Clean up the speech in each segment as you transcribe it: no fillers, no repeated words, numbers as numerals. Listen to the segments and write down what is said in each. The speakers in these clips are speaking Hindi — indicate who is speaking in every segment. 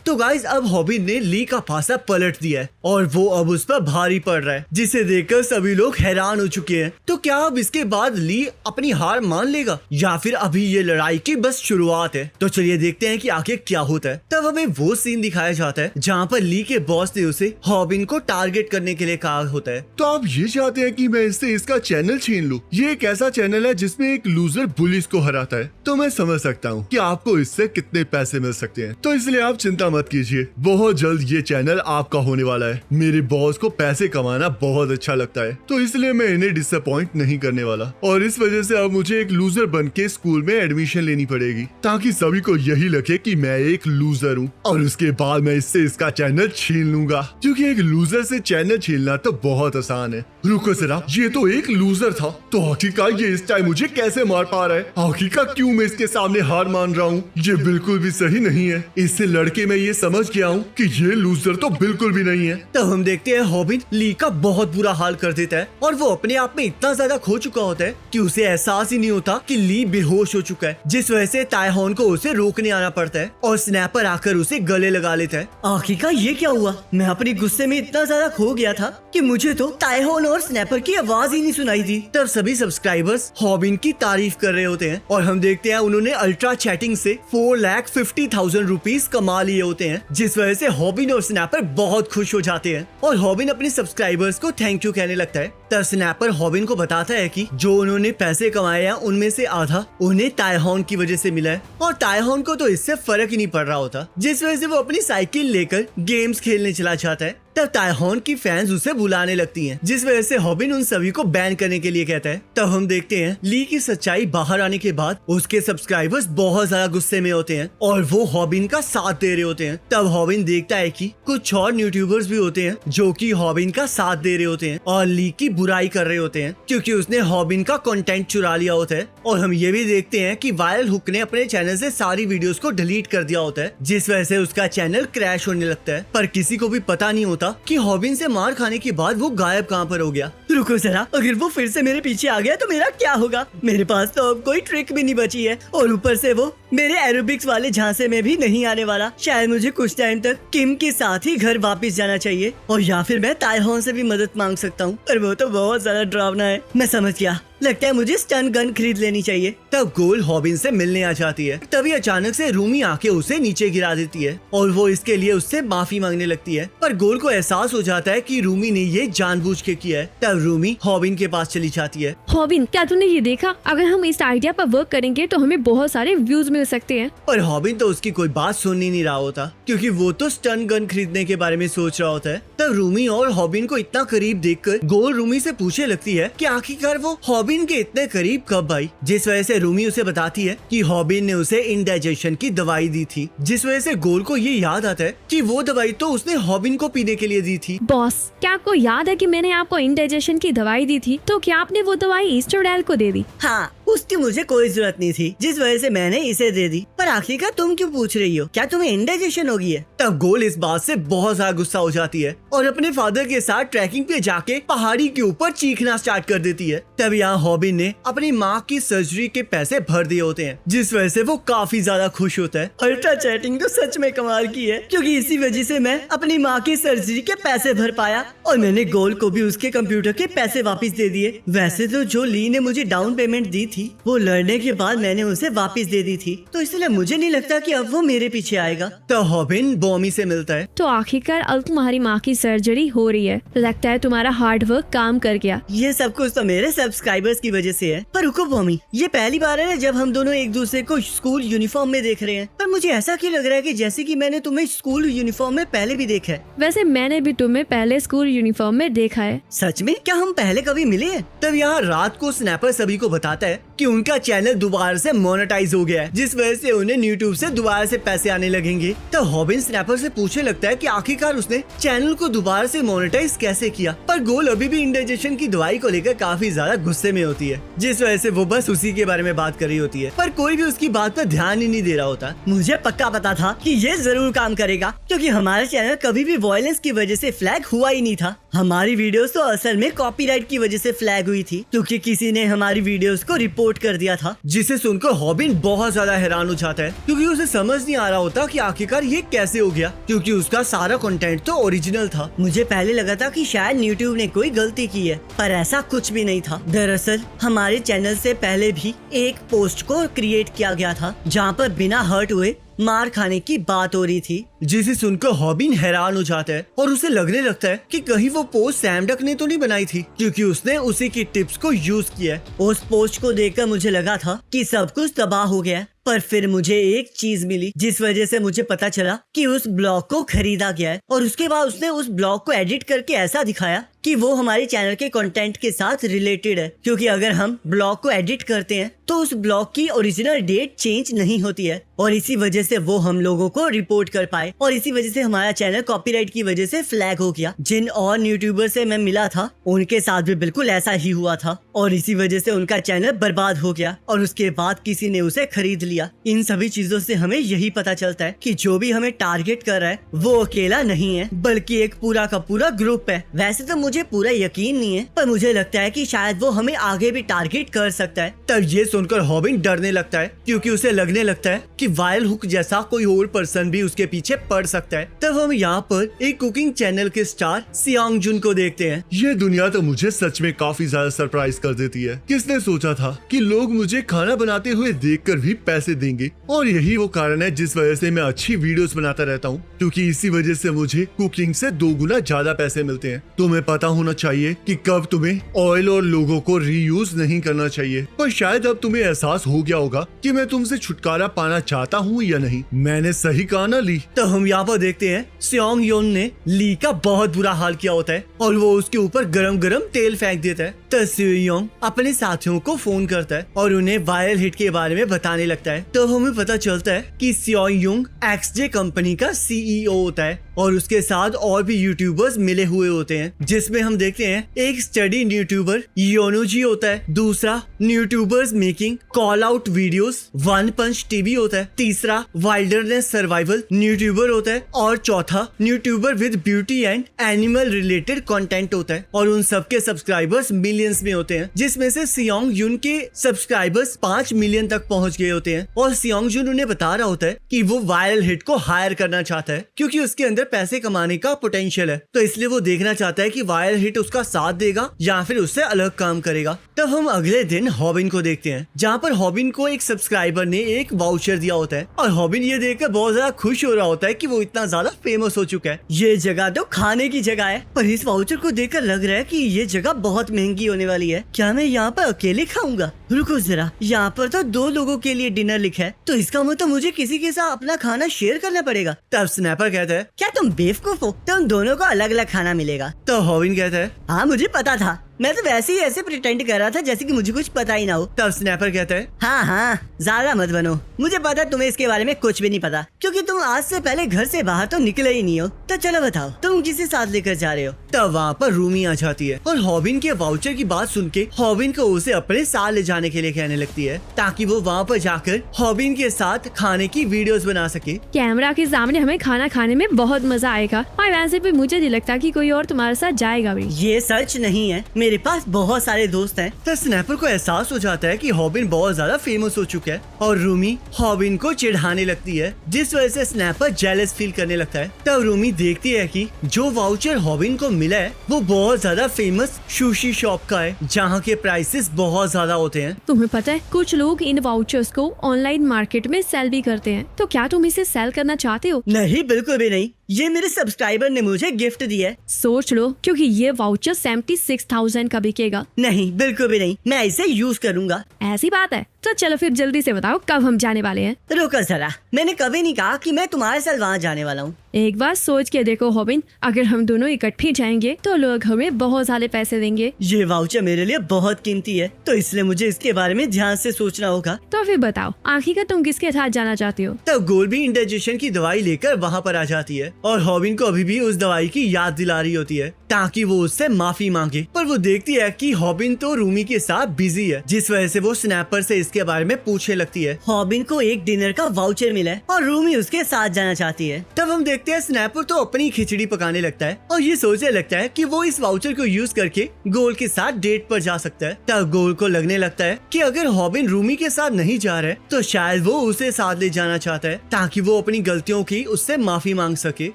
Speaker 1: तो गाइस अब हॉबिन ने ली का फांसा पलट दिया है और वो अब उस पर भारी पड़ रहा है, जिसे देखकर सभी लोग हैरान हो चुके हैं। तो क्या अब इसके बाद ली अपनी हार मान लेगा या फिर अभी ये लड़ाई की बस शुरुआत है? तो चलिए देखते हैं कि आगे क्या होता है। तब हमें वो सीन दिखाया जाता है जहाँ पर ली के बॉस ने उसे हॉबिन को टारगेट करने के लिए कहा होता है।
Speaker 2: तो आप ये चाहते हैं कि मैं इससे इसका चैनल छीन लूं? ये एक ऐसा चैनल है जिसमें एक लूजर बुलिस को हराता है। तो मैं समझ सकता हूँ कि आपको इससे कितने पैसे मिल सकते हैं, तो इसलिए आप चिंता मत कीजिए, बहुत जल्द ये चैनल आपका होने वाला है। मेरे बॉस को पैसे कमाना बहुत अच्छा लगता है, तो इसलिए मैं इन्हें डिसअपॉइंट नहीं करने वाला। और इस वजह से अब मुझे एक लूजर बन के स्कूल में एडमिशन लेनी पड़ेगी, ताकि सभी को यही लगे कि मैं एक लूजर हूँ, और उसके बाद मैं इससे इसका चैनल छीन लूंगा। क्योंकि एक लूजर से चैनल छीनना तो बहुत आसान है। रुको जरा, ये तो एक लूजर था, तो आखिरकार ये इस टाइम मुझे कैसे मार पा रहा है? आखिरकार क्यों मैं इसके सामने हार मान रहा हूँ? ये बिल्कुल भी सही नहीं है। इससे लड़के मैं ये समझ गया हूँ कि ये लूजर तो बिल्कुल भी नहीं है।
Speaker 1: तब हम देखते हैं हॉबिन ली का बहुत बुरा हाल कर देता है और वो अपने आप में इतना ज्यादा खो चुका होता है कि उसे एहसास ही नहीं होता कि ली बेहोश हो चुका है, जिस वजह से तायहोन को उसे रोकने आना पड़ता है और स्नैपर आकर उसे गले लगा लेता है। आखिरकार ये क्या हुआ? मैं अपने गुस्से में इतना ज्यादा खो गया था कि मुझे तो तायहोन और स्नैपर की आवाज ही नहीं सुनाई दी। तब सभी सब्सक्राइबर्स हॉबिन की तारीफ कर रहे होते हैं और हम देखते हैं उन्होंने अल्ट्रा चैटिंग से 4,50,000 रुपीज कमा लिए होते हैं, जिस वजह से हॉबिन और स्नैपर बहुत खुश हो जाते हैं और हॉबिन अपने सब्सक्राइबर्स को थैंक यू कहने लगता है। तब स्नैपर हॉबिन को बताता है कि जो उन्होंने पैसे कमाए हैं उनमें से आधा उन्हें तायहोन की वजह से मिला है और तायहोन को तो इससे फर्क ही नहीं पड़ रहा होता, जिस वजह से वो अपनी साइकिल लेकर गेम्स खेलने चला जाता है। तब तायहोन की फैंस उसे बुलाने लगती हैं, जिस वजह से हॉबिन उन सभी को बैन करने के लिए कहता है। तब हम देखते हैं ली की सच्चाई बाहर आने के बाद उसके सब्सक्राइबर्स बहुत ज्यादा गुस्से में होते हैं और वो हॉबिन का साथ दे रहे होते हैं। तब हॉबिन देखता है कि कुछ और यूट्यूबर्स भी होते हैं जो कि हॉबिन का साथ दे रहे होते हैं और ली की बुराई कर रहे होते हैं, क्योंकि उसने हॉबिन का कंटेंट चुरा लिया होता है। और हम ये भी देखते हैं कि वायरल हुक ने अपने चैनल से सारी वीडियोस को डिलीट कर दिया होता है, जिस वजह से उसका चैनल क्रैश होने लगता है। पर किसी को भी पता नहीं होता कि हॉबिन से मार खाने के बाद वो गायब कहाँ पर हो गया। रुको जरा, अगर वो फिर से मेरे पीछे आ गया तो मेरा क्या होगा? मेरे पास तो अब कोई ट्रिक भी नहीं बची है और ऊपर से वो मेरे एरोबिक्स वाले झांसे में भी नहीं आने वाला। शायद मुझे कुछ टाइम तक किम के साथ ही घर वापस जाना चाहिए और या फिर मैं तायहोन से भी मदद मांग सकता हूँ, पर वो तो बहुत ज्यादा डरावना है। मैं समझ गया, लगता है मुझे स्टन गन खरीद लेनी चाहिए। तब गोल हॉबिन से मिलने आ जाती है। तभी अचानक से रूमी आके उसे नीचे गिरा देती है और वो इसके लिए उससे माफी मांगने लगती है, पर गोल को एहसास हो जाता है कि रूमी ने ये जानबूझ के किया है। तब रूमी हॉबिन के पास चली जाती है।
Speaker 3: हॉबिन, क्या तूने ये देखा? अगर हम इस आइडिया पर वर्क करेंगे तो हमें बहुत सारे व्यूज मिल सकते हैं।
Speaker 1: पर हॉबिन तो उसकी कोई बात सुन ही नहीं रहा होता, क्योंकि वो तो स्टन गन खरीदने के बारे में सोच रहा होता है। तब रूमी और हॉबिन को इतना करीब देखकर गोल रूमी से पूछने लगती है कि आखिरकार वो हॉबिन के इतने करीब कब आई, जिस वजह से रूमी उसे बताती है कि हॉबिन ने उसे इंडाइजेशन की दवाई दी थी, जिस वजह से गोल को ये याद आता है कि वो दवाई तो उसने हॉबिन को पीने के लिए दी थी।
Speaker 3: बॉस, क्या आपको याद है कि मैंने आपको इंडाइजेशन की दवाई दी थी? तो क्या आपने वो दवाई ईस्टरडेल को दे दी?
Speaker 1: हाँ, उसकी मुझे कोई जरूरत नहीं थी, जिस वजह से मैंने इसे दे दी। पर आखिरकार तुम क्यों पूछ रही हो? क्या तुम्हें इंडाइजेशन हो गई है? तब गोल इस बात से बहुत ज्यादा गुस्सा हो जाती है और अपने फादर के साथ ट्रैकिंग पे जाके पहाड़ी के ऊपर चीखना स्टार्ट कर देती है। तब यहाँ हॉबिन ने अपनी माँ की सर्जरी के पैसे भर दिए होते हैं, जिस वजह से वो काफी ज्यादा खुश होता है। अल्ट्रा चैटिंग तो सच में कमाल की है, क्योंकि इसी वजह से मैं अपनी माँ की सर्जरी के पैसे भर पाया और मैंने गोल को भी उसके कंप्यूटर के पैसे वापस दे दिए। वैसे तो जो ली ने मुझे डाउन पेमेंट दी थी वो लड़ने के बाद मैंने उसे वापस दे दी थी, तो इसलिए मुझे नहीं लगता कि अब वो मेरे पीछे आएगा। तो हॉबिन बॉमी से मिलता है।
Speaker 3: तो आखिरकार अब तुम्हारी माँ की सर्जरी हो रही है, लगता है तुम्हारा हार्ड वर्क काम कर गया।
Speaker 1: ये सब कुछ तो मेरे सब्सक्राइबर्स की वजह से है। पर रुको बॉमी, ये पहली बार है जब हम दोनों एक दूसरे को स्कूल यूनिफॉर्म में देख रहे हैं, पर मुझे ऐसा क्यों लग रहा है कि जैसे कि मैंने तुम्हें स्कूल यूनिफॉर्म में पहले भी देखा है।
Speaker 3: वैसे मैंने भी तुम्हें पहले स्कूल यूनिफॉर्म में देखा है।
Speaker 1: सच में? क्या हम पहले कभी मिले हैं? तब यहाँ रात को स्नैपर सभी को बताता है कि उनका चैनल दोबारा से मोनेटाइज हो गया है, जिस वजह से उन्हें यूट्यूब से दोबारा से पैसे आने लगेंगे। तो हॉबिन स्नैपर से पूछने लगता है कि आखिरकार उसने चैनल को दोबारा से मोनेटाइज कैसे किया, पर गोल अभी भी इंडाइजेशन की दवाई को लेकर काफी ज्यादा गुस्से में होती है, जिस वजह से वो बस उसी के बारे में बात कर रही होती है, पर कोई भी उसकी बात पर ध्यान ही नहीं दे रहा होता। मुझे पक्का पता था कि ये जरूर काम करेगा, क्योंकि हमारा चैनल कभी भी वायलेंस की वजह से फ्लैग हुआ ही नहीं था। हमारी वीडियोस तो असल में कॉपीराइट की वजह से फ्लैग हुई थी, क्योंकि किसी ने हमारी वीडियोस को रिपोर्ट रिपोर्ट कर दिया था, जिसे सुनकर हॉबिन बहुत ज्यादा हैरान हो जाता है क्योंकि उसे समझ नहीं आ रहा होता कि आखिरकार ये कैसे हो गया, क्योंकि उसका सारा कंटेंट तो ओरिजिनल था। मुझे पहले लगा था कि शायद यूट्यूब ने कोई गलती की है, पर ऐसा कुछ भी नहीं था। दरअसल हमारे चैनल से पहले भी एक पोस्ट को क्रिएट किया गया था जहाँ पर बिना हर्ट हुए मार खाने की बात हो रही थी, जिसे सुनकर हॉबिन हैरान हो जाता है और उसे लगने लगता है कि कहीं वो पोस्ट सैम डक ने तो नहीं बनाई थी, क्योंकि उसने उसी की टिप्स को यूज किया है। उस पोस्ट को देखकर मुझे लगा था कि सब कुछ तबाह हो गया है, पर फिर मुझे एक चीज मिली जिस वजह से मुझे पता चला कि उस ब्लॉग को खरीदा गया है, और उसके बाद उसने उस ब्लॉग को एडिट करके ऐसा दिखाया कि वो हमारे चैनल के कंटेंट के साथ रिलेटेड है, क्योंकि अगर हम ब्लॉग को एडिट करते हैं तो उस ब्लॉग की ओरिजिनल डेट चेंज नहीं होती है, और इसी वजह से वो हम लोगों को रिपोर्ट कर पाए, और इसी वजह से हमारा चैनल कॉपीराइट की वजह से फ्लैग हो गया। जिन और यूट्यूबर से मैं मिला था उनके साथ भी बिल्कुल ऐसा ही हुआ था, और इसी वजह से उनका चैनल बर्बाद हो गया और उसके बाद किसी ने उसे खरीद लिया। इन सभी चीजों से हमें यही पता चलता है कि जो भी हमें टारगेट कर रहा है वो अकेला नहीं है, बल्कि एक पूरा का पूरा ग्रुप है। वैसे तो मुझे पूरा यकीन नहीं है, पर मुझे लगता है कि शायद वो हमें आगे भी टारगेट कर सकता है। तब ये सुनकर हॉबिन डरने लगता है, क्योंकि उसे लगने लगता है कि वाइल्ड हुक जैसा कोई और पर्सन भी उसके पीछे पड़ सकता है। तब हम यहाँ पर एक कुकिंग चैनल के स्टार सियांग जुन को देखते हैं।
Speaker 2: ये दुनिया तो मुझे सच में काफी ज्यादा सरप्राइज कर देती है। किसने सोचा था कि लोग मुझे खाना बनाते हुए देखकर भी पैसे देंगे, और यही वो कारण है जिस वजह से मैं अच्छी वीडियोस बनाता रहता हूँ, क्योंकि इसी वजह से मुझे कुकिंग से 2 गुना ज्यादा पैसे मिलते हैं। तुम्हें पता होना चाहिए कि कब तुम्हें ऑयल और लोगों को रीयूज नहीं करना चाहिए, पर शायद अब तुम्हें एहसास हो गया होगा कि मैं तुमसे छुटकारा पाना चाहता हूँ या नहीं। मैंने सही कहा ना ली?
Speaker 1: तो हम यहाँ पर देखते हैं सियांग योन ने ली का बहुत बुरा हाल किया होता है और वो उसके ऊपर गरम गरम तेल फेंक देता है। तो सियांग अपने साथियों को फोन करता है और उन्हें वायरल हिट के बारे में बताने लगता है। तो हमें पता चलता है कि सियांग XJ कंपनी का CEO होता है और उसके साथ और भी यूट्यूबर्स मिले हुए होते हैं, जिसमें हम देखते हैं एक स्टडी यूट्यूबर योनोजी होता है, दूसरा YouTubers making call out videos one punch TV होता है, तीसरा वाइल्डरनेस सर्वाइवल यूट्यूबर होता है, और चौथा YouTuber with beauty and animal related content होता है। और उन सबके सब्सक्राइबर्स मिलियंस में होते हैं, जिसमें से सियांग युन के सब्सक्राइबर्स 5 मिलियन तक पहुंच गए होते हैं। और सियांग जुन उन्हें बता रहा होता है कि वो वायरल हिट को हायर करना चाहता है, क्योंकि उसके अंदर पैसे कमाने का पोटेंशियल है। तो इसलिए वो देखना चाहता है कि वायरल हिट उसका साथ देगा या फिर उससे अलग काम करेगा। तब हम अगले दिन हॉबिन को देखते हैं, जहाँ पर हॉबिन को एक सब्सक्राइबर ने एक वाउचर दिया होता है, और हॉबिन ये देखकर बहुत ज्यादा खुश हो रहा होता है कि वो इतना ज्यादा फेमस हो चुका है। ये जगह तो खाने की जगह है, पर इस वाउचर को देखकर लग रहा है कि ये जगह बहुत महंगी होने वाली है। क्या मैं यहाँ पर अकेले खाऊंगा? रुको जरा, यहाँ पर तो 2 लोगों के लिए डिनर लिखा है, तो इसका मतलब मुझे किसी के साथ अपना खाना शेयर करना पड़ेगा। तब स्नैपर कहता है, क्या तुम बेवकूफ हो? तुम दोनों को अलग अलग खाना मिलेगा। तो हॉबिन कहता है, हाँ मुझे पता था, मैं तो वैसे ही ऐसे प्रिटेंड कर रहा था जैसे कि मुझे कुछ पता ही ना हो। तब स्नैपर कहता है, हाँ ज्यादा मत बनो, मुझे पता तुम्हें इसके बारे में कुछ भी नहीं पता, क्योंकि तुम आज से पहले घर से बाहर तो निकले ही नहीं हो। तो चलो बताओ, तुम किसे साथ लेकर जा रहे हो? तब वहाँ पर रूमी आ जाती है और हॉबिन के वाउचर की बात सुन के हॉबिन को उसे अपने साथ ले जाने के लिए कहने लगती है, ताकि वो वहाँ पर जाकर हॉबिन के साथ खाने की वीडियोस बना सके।
Speaker 3: कैमरा के सामने हमें खाना खाने में बहुत मजा आएगा, और वैसे भी मुझे नहीं लगता कि कोई और तुम्हारे साथ जाएगा भी।
Speaker 1: ये सच नहीं है, मेरे पास बहुत सारे दोस्त हैं। तो स्नैपर को एहसास हो जाता है कि हॉबिन बहुत ज्यादा फेमस हो चुका है, और रूमी हॉबिन को चिढ़ाने लगती है, जिस वजह से स्नैपर जेलस फील करने लगता है। तब रूमी देखती है कि जो वाउचर हॉबिन को मिला है वो बहुत ज्यादा फेमस सुशी शॉप का है, जहाँ के प्राइसेस बहुत ज्यादा होते हैं।
Speaker 3: तुम्हें पता है कुछ लोग इन वाउचर्स को ऑनलाइन मार्केट में सेल भी करते हैं, तो क्या तुम इसे सेल करना चाहते हो?
Speaker 1: नहीं, बिल्कुल भी नहीं, ये मेरे सब्सक्राइबर ने मुझे गिफ्ट दिया है।
Speaker 3: सोच लो, क्योंकि ये वाउचर 76,000 का बिकेगा।
Speaker 1: नहीं, बिल्कुल भी नहीं, मैं इसे यूज करूंगा।
Speaker 3: ऐसी बात है, तो चलो फिर जल्दी से बताओ कब हम जाने वाले हैं।
Speaker 1: रुको जरा, मैंने कभी नहीं कहा कि मैं तुम्हारे साथ वहाँ जाने वाला हूँ।
Speaker 3: एक बार सोच के देखो हॉबिन, अगर हम दोनों इकट्ठे जाएंगे तो लोग हमें बहुत सारे पैसे देंगे।
Speaker 1: ये वाउचर मेरे लिए बहुत कीमती है, तो इसलिए मुझे इसके बारे में ध्यान से सोचना होगा।
Speaker 3: तो फिर बताओ आखिरकार तुम किसके साथ जाना चाहते हो?
Speaker 1: तब गोल भी इंडाइजेशन की दवाई लेकर वहाँ पर आ जाती है, और हॉबिन को अभी भी उस दवाई की याद दिला रही होती है ताकि वो उससे माफी मांगे। पर वो देखती है कि हॉबिन तो रूमी के साथ बिजी है, जिस वजह से वो स्नैपर से इसके बारे में पूछने लगती है।
Speaker 4: हॉबिन को एक डिनर का वाउचर मिला है और रूमी उसके साथ जाना चाहती है।
Speaker 1: तब हम देखते हैं स्नैपर तो अपनी खिचड़ी पकाने लगता है और ये सोचने लगता है कि वो इस वाउचर को यूज करके गोल के साथ डेट पर जा सकता है। तब गोल को लगने लगता है कि अगर हॉबिन रूमी के साथ नहीं जा रहा है तो शायद वो उसे साथ ले जाना चाहता है ताकि वो अपनी गलतियों की उससे माफी मांग सके।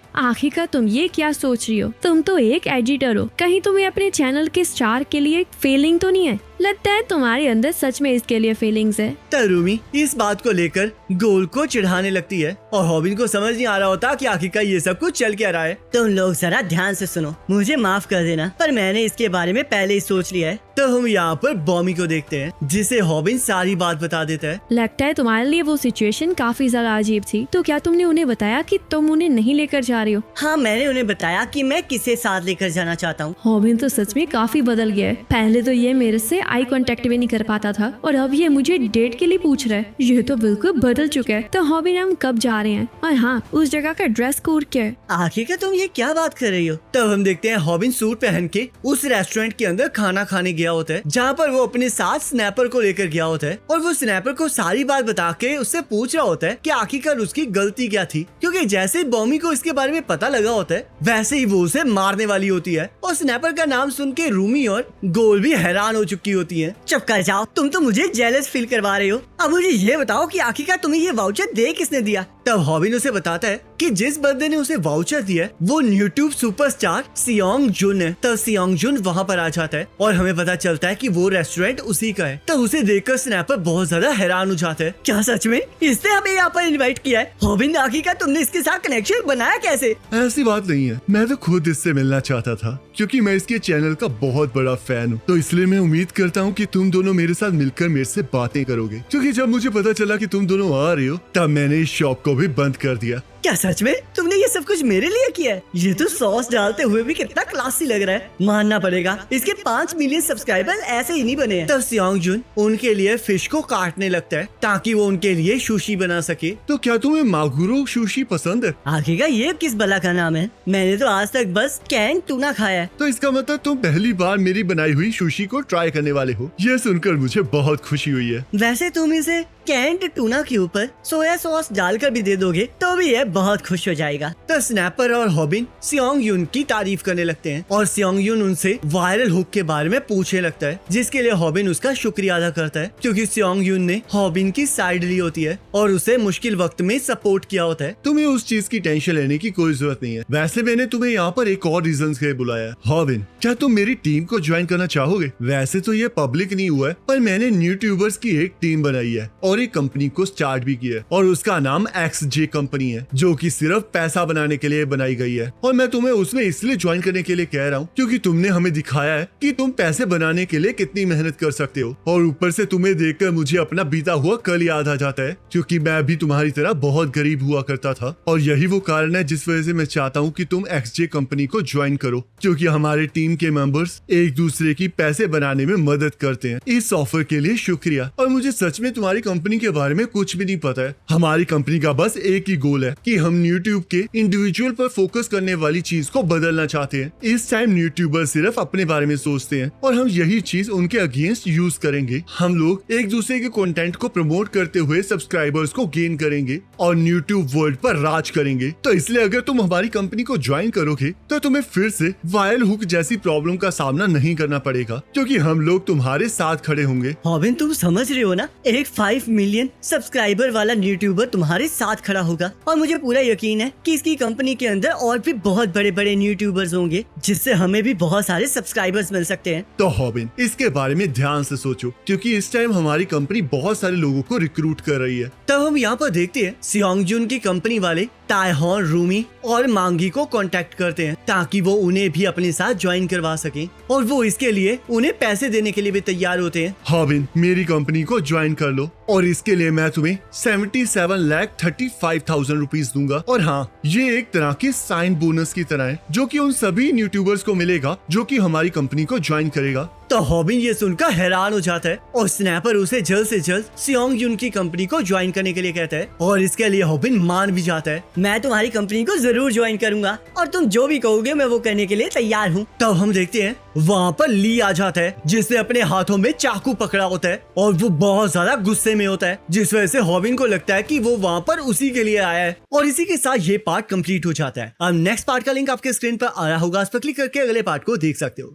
Speaker 3: आखिरकार तुम ये क्या सोच रही हो? तुम तो एक एडिटर हो, कहीं तुम्हें अपने चैनल के स्टार के लिए फीलिंग तो नहीं है? लगता है तुम्हारे अंदर सच में इसके लिए फीलिंग्स है।
Speaker 1: तब रूमी इस बात को लेकर गोल को चिढ़ाने लगती है और हॉबिन को समझ नहीं आ रहा होता कि आखिरकार ये सब कुछ चल क्या रहा है।
Speaker 4: तुम लोग जरा ध्यान से सुनो, मुझे माफ कर देना पर मैंने इसके बारे में पहले ही सोच लिया है।
Speaker 1: तो हम यहाँ पर बॉमी को देखते हैं जिसे हॉबिन सारी बात बता देता है।
Speaker 3: लगता है तुम्हारे लिए वो सिचुएशन काफी ज्यादा अजीब थी, तो क्या तुमने उन्हें बताया कि तुम उन्हें नहीं लेकर जा रही हो?
Speaker 4: हाँ, मैंने उन्हें बताया कि मैं किसे साथ लेकर जाना चाहता हूँ।
Speaker 3: हॉबिन तो सच में काफी बदल गया है। पहले तो ये मेरे से आई कांटेक्ट भी नहीं कर पाता था और अब ये मुझे डेट के लिए पूछ रहा है। ये तो बिल्कुल बदल चुका है। तो हॉबिन हम कब जा रहे हैं? और हाँ, उस जगह का ड्रेस कोड क्या है?
Speaker 4: आखिर तुम ये क्या बात कर रही हो?
Speaker 1: तब हम देखते हैं हॉबिन सूट पहन के उस रेस्टोरेंट के अंदर खाना खाने गया होता है जहाँ पर वो अपने साथ स्नैपर को लेकर गया होता है और वो स्नैपर को सारी बात बता के उससे पूछ रहा होता है कि आखिरकार उसकी गलती क्या थी, क्योंकि जैसे ही बॉमी को इसके बारे में पता लगा होता है वैसे ही वो उसे मारने वाली होती है। और स्नैपर का नाम सुन के रूमी और गोल भी हैरान हो चुकी होती है।
Speaker 4: चुप कर जाओ, तुम तो मुझे जेलस फील करवा रहे हो। अब मुझे ये बताओ कि आखिरकार तुम्हें ये वाउचर दे किसने दिया?
Speaker 1: तब हॉबिन उसे बताता है कि जिस बंदे ने उसे वाउचर दिया है वो यूट्यूब सुपरस्टार सियोंग जुन है। तब सियोंग जुन वहाँ पर आ जाता है और हमें पता चलता है कि वो रेस्टोरेंट उसी का है। तब उसे देखकर स्नैपर बहुत ज्यादा हैरान हो जाता है।
Speaker 4: क्या सच में इसने हमें यहाँ पर इनवाइट किया है? हॉबिन, आखिरकार तुमने इसके साथ कनेक्शन बनाया कैसे?
Speaker 2: ऐसी बात नहीं है, मैं तो खुद इससे मिलना चाहता था क्योंकि मैं इसके चैनल का बहुत बड़ा फैन हूँ। तो इसलिए मैं उम्मीद करता हूँ कि तुम दोनों मेरे साथ मिलकर मेरे से बातें करोगे, क्योंकि जब मुझे पता चला कि तुम दोनों आ रहे हो तब मैंने इस शॉप को भी बंद कर दिया।
Speaker 4: क्या सच में तुमने ये सब कुछ मेरे लिए किया है? ये तो सॉस डालते हुए भी कितना क्लासी लग रहा है, मानना पड़ेगा। इसके 5 मिलियन सब्सक्राइबर ऐसे ही नहीं बने हैं।
Speaker 1: तब सियोंग जुन उनके लिए फिश को काटने लगता है ताकि वो उनके लिए सुशी बना सके।
Speaker 2: तो क्या तुम्हें मागुरो सुशी पसंद है?
Speaker 4: आखिरकार ये किस बला का नाम है? मैंने तो आज तक बस कैंग टूना खाया है।
Speaker 2: तो इसका मतलब तुम पहली बार मेरी बनाई हुई सुशी को ट्राई करने वाले हो। यह सुनकर मुझे बहुत खुशी हुई है।
Speaker 4: वैसे तुम इसे कैंड टूना के ऊपर सोया सॉस डालकर भी दे दोगे तो भी ये बहुत खुश हो जाएगा।
Speaker 1: तो स्नैपर और हॉबिन सियोंग युन की तारीफ करने लगते हैं और सियोंग युन उनसे वायरल हुक के बारे में पूछने लगता है, जिसके लिए हॉबिन उसका शुक्रिया अदा करता है क्योंकि सियोंग युन ने हॉबिन की साइड ली होती है और उसे मुश्किल वक्त में सपोर्ट किया होता है।
Speaker 2: तुम्हें उस चीज की टेंशन लेने की कोई जरूरत नहीं है। वैसे मैंने तुम्हें यहाँ पर एक और रीजन के लिए बुलाया है। हॉबिन, क्या तुम मेरी टीम को ज्वाइन करना चाहोगे? वैसे तो ये पब्लिक नहीं हुआ है पर मैंने यूट्यूबर्स की एक टीम बनाई है और एक कंपनी को स्टार्ट भी किया है और उसका नाम XJ कंपनी है जो कि सिर्फ पैसा बनाने के लिए बनाई गई है। और मैं तुम्हें उसमें इसलिए ज्वाइन करने के लिए कह रहा हूँ क्योंकि तुमने हमें दिखाया है कि तुम पैसे बनाने के लिए कितनी मेहनत कर सकते हो और ऊपर से तुम्हें देखकर मुझे अपना बीता हुआ कल याद आ जाता है क्योंकि मैं भी तुम्हारी तरह बहुत गरीब हुआ करता था और यही वो कारण है जिस वजह से मैं चाहता हूँ कि तुम XJ कंपनी को ज्वाइन करो क्योंकि हमारे टीम के मेंबर्स एक दूसरे की पैसे बनाने में मदद करते हैं। इस ऑफर के लिए शुक्रिया। और मुझे सच में तुम्हारी कंपनी के बारे में कुछ भी नहीं पता है। हमारी कंपनी का बस एक ही गोल है कि हम यूट्यूब के इंडिविजुअल पर फोकस करने वाली चीज को बदलना चाहते हैं। इस टाइम यूट्यूबर सिर्फ अपने बारे में सोचते हैं और हम यही चीज उनके अगेंस्ट यूज करेंगे। हम लोग एक दूसरे के कंटेंट को प्रमोट करते हुए सब्सक्राइबर्स को गेन करेंगे और यूट्यूब वर्ल्ड पर राज करेंगे। तो इसलिए अगर तुम हमारी कंपनी को ज्वाइन करोगे तो तुम्हें फिर से वायरल हुक जैसी प्रॉब्लम का सामना नहीं करना पड़ेगा क्योंकि हम लोग तुम्हारे साथ खड़े होंगे।
Speaker 4: हॉबिन, तुम समझ रहे हो ना, एक 5 मिलियन सब्सक्राइबर वाला यूट्यूबर तुम्हारे साथ खड़ा होगा और मुझे पूरा यकीन है कि इसकी कंपनी के अंदर और भी बहुत बड़े बड़े यूट्यूबर्स होंगे जिससे हमें भी बहुत सारे सब्सक्राइबर्स मिल सकते हैं।
Speaker 2: तो हॉबिन, इसके बारे में ध्यान से सोचो क्योंकि इस टाइम हमारी कंपनी बहुत सारे लोगों को रिक्रूट कर रही है।
Speaker 1: तब हम यहाँ पर देखते हैं सियोंग जुन की कंपनी वाले ताइहॉन, रूमी और मांगी को कांटेक्ट करते हैं ताकि वो उन्हें भी अपने साथ ज्वाइन करवा सके और वो इसके लिए उन्हें पैसे देने के लिए भी तैयार होते हैं।
Speaker 2: हॉबिन, मेरी कंपनी को ज्वाइन कर लो और इसके लिए मैं तुम्हें 77,35,000 रुपीज दूंगा। और हाँ, ये एक तरह के साइन बोनस की तरह है जो कि उन सभी यूट्यूबर्स को मिलेगा जो कि हमारी कंपनी को ज्वाइन करेगा।
Speaker 1: तो हॉबिन ये सुनकर हैरान हो जाता है और स्नैपर उसे जल्द से जल्द सियोंग यून की कंपनी को ज्वाइन करने के लिए कहता है और इसके लिए हॉबिन मान भी जाता है।
Speaker 4: मैं तुम्हारी कंपनी को जरूर ज्वाइन करूंगा और तुम जो भी कहोगे मैं वो करने के लिए तैयार हूँ।
Speaker 1: तब हम देखते हैं वहाँ पर ली आ जाता है जिसने अपने हाथों में चाकू पकड़ा होता है और वो बहुत ज्यादा गुस्से में होता है, जिस वजह से हॉबिन को लगता है कि वो वहाँ पर उसी के लिए आया है। और इसी के साथ ये पार्ट कंप्लीट हो जाता है। अब नेक्स्ट पार्ट का लिंक आपके स्क्रीन पर आ रहा होगा, उस पर क्लिक करके अगले पार्ट को देख सकते हो।